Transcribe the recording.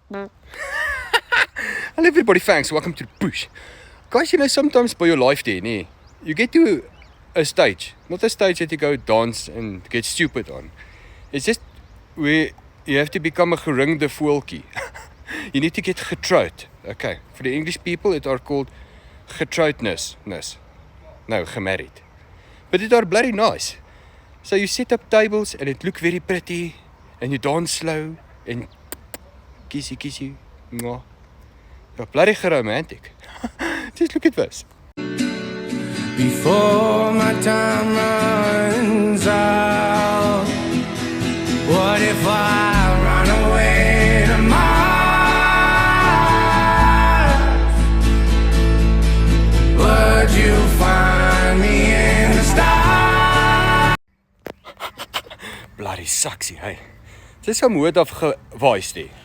Hello everybody, thanks, welcome to the bush. Guys, you know, sometimes by your life there, nee, you get to a stage, not a stage that you go dance and get stupid on. It's just where you have to become a geringde voeltjie. You need to get getroud. Okay, for the English people, it are called getrouwdness. No, gemarried. But it are bloody nice. So you set up tables and it look very pretty, and you dance slow, and kissy, mwah. You're bloody romantic. Just look at this. Before my time runs out, what if I run away to Mars? Would you find me in the stars? Bloody sexy, hey. Dis 'n moed af gewaaid die.